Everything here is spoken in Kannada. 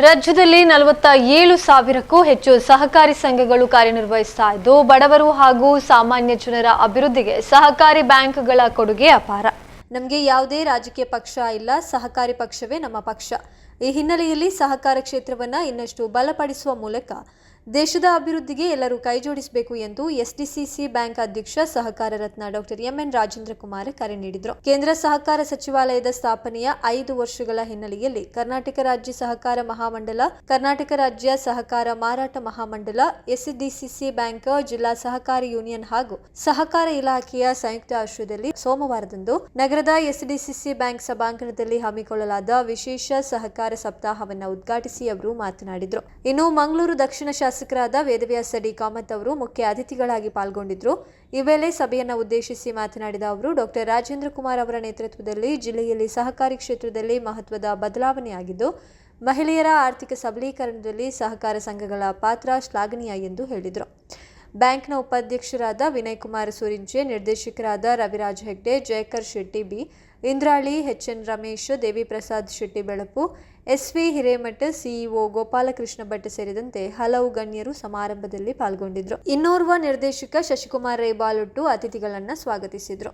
ರಾಜ್ಯದಲ್ಲಿ 47,000ಕ್ಕೂ ಹೆಚ್ಚು ಸಹಕಾರಿ ಸಂಘಗಳು ಕಾರ್ಯನಿರ್ವಹಿಸ್ತಾ ಇದ್ದು ಬಡವರು ಹಾಗೂ ಸಾಮಾನ್ಯ ಜನರ ಅಭಿವೃದ್ಧಿಗೆ ಸಹಕಾರಿ ಬ್ಯಾಂಕ್ಗಳ ಕೊಡುಗೆ ಅಪಾರ. ನಮಗೆ ಯಾವುದೇ ರಾಜಕೀಯ ಪಕ್ಷ ಇಲ್ಲ, ಸಹಕಾರಿ ಪಕ್ಷವೇ ನಮ್ಮ ಪಕ್ಷ. ಈ ಹಿನ್ನೆಲೆಯಲ್ಲಿ ಸಹಕಾರ ಕ್ಷೇತ್ರವನ್ನು ಇನ್ನಷ್ಟು ಬಲಪಡಿಸುವ ಮೂಲಕ ದೇಶದ ಅಭಿವೃದ್ಧಿಗೆ ಎಲ್ಲರೂ ಕೈಜೋಡಿಸಬೇಕು ಎಂದು ಎಸ್ಡಿಸಿಸಿ ಬ್ಯಾಂಕ್ ಅಧ್ಯಕ್ಷ ಸಹಕಾರ ರತ್ನ ಡಾಕ್ಟರ್ ಎಂ.ಎನ್. ರಾಜೇಂದ್ರ ಕುಮಾರ್ ಕರೆ ನೀಡಿದರು. ಕೇಂದ್ರ ಸಹಕಾರ ಸಚಿವಾಲಯದ ಸ್ಥಾಪನೆಯ 5 ವರ್ಷಗಳ ಹಿನ್ನೆಲೆಯಲ್ಲಿ ಕರ್ನಾಟಕ ರಾಜ್ಯ ಸಹಕಾರ ಮಹಾಮಂಡಲ, ಕರ್ನಾಟಕ ರಾಜ್ಯ ಸಹಕಾರ ಮಾರಾಟ ಮಹಾಮಂಡಲ, ಎಸ್ಡಿಸಿಸಿ ಬ್ಯಾಂಕ್, ಜಿಲ್ಲಾ ಸಹಕಾರಿ ಯೂನಿಯನ್ ಹಾಗೂ ಸಹಕಾರ ಇಲಾಖೆಯ ಸಂಯುಕ್ತ ಆಶ್ರಯದಲ್ಲಿ ಸೋಮವಾರದಂದು ನಗರದ ಎಸ್ಡಿಸಿಸಿ ಬ್ಯಾಂಕ್ ಸಭಾಂಗಣದಲ್ಲಿ ಹಮ್ಮಿಕೊಳ್ಳಲಾದ ವಿಶೇಷ ಸಹಕಾರ ಸಪ್ತಾಹವನ್ನು ಉದ್ಘಾಟಿಸಿ ಅವರು ಮಾತನಾಡಿದರು. ಇನ್ನು ಮಂಗಳೂರು ದಕ್ಷಿಣ ಶಾಸಕರಾದ ವೇದವ್ಯಾಸ ಡಿ ಕಾಮತ್ ಅವರು ಮುಖ್ಯ ಅತಿಥಿಗಳಾಗಿ ಪಾಲ್ಗೊಂಡಿದ್ದರು. ಈ ವೇಳೆ ಸಭೆಯನ್ನು ಉದ್ದೇಶಿಸಿ ಮಾತನಾಡಿದ ಅವರು, ಡಾಕ್ಟರ್ ರಾಜೇಂದ್ರ ಕುಮಾರ್ ಅವರ ನೇತೃತ್ವದಲ್ಲಿ ಜಿಲ್ಲೆಯಲ್ಲಿ ಸಹಕಾರಿ ಕ್ಷೇತ್ರದಲ್ಲಿ ಮಹತ್ವದ ಬದಲಾವಣೆಯಾಗಿದ್ದು, ಮಹಿಳೆಯರ ಆರ್ಥಿಕ ಸಬಲೀಕರಣದಲ್ಲಿ ಸಹಕಾರ ಸಂಘಗಳ ಪಾತ್ರ ಶ್ಲಾಘನೀಯ ಎಂದು ಹೇಳಿದರು. ಬ್ಯಾಂಕ್ನ ಉಪಾಧ್ಯಕ್ಷರಾದ ವಿನಯ್ ಕುಮಾರ್ ಸೂರಿಂಚೆ, ನಿರ್ದೇಶಕರಾದ ರವಿರಾಜ್ ಹೆಗ್ಡೆ, ಜಯಕರ್ ಶೆಟ್ಟಿ ಬಿ, ಇಂದ್ರಾಳಿ, ಎಚ್.ಎನ್. ರಮೇಶ್, ದೇವಿ ಪ್ರಸಾದ್ ಶೆಟ್ಟಿ ಬೆಳಪು, ಎಸ್.ವಿ. ಹಿರೇಮಠ, ಸಿಇಒ ಗೋಪಾಲಕೃಷ್ಣ ಭಟ್ ಸೇರಿದಂತೆ ಹಲವು ಗಣ್ಯರು ಸಮಾರಂಭದಲ್ಲಿ ಪಾಲ್ಗೊಂಡಿದ್ದರು. ಇನ್ನೋರ್ವ ನಿರ್ದೇಶಕ ಶಶಿಕುಮಾರ್ ರೈ ಬಾಲೊಟ್ಟು ಅತಿಥಿಗಳನ್ನು ಸ್ವಾಗತಿಸಿದರು.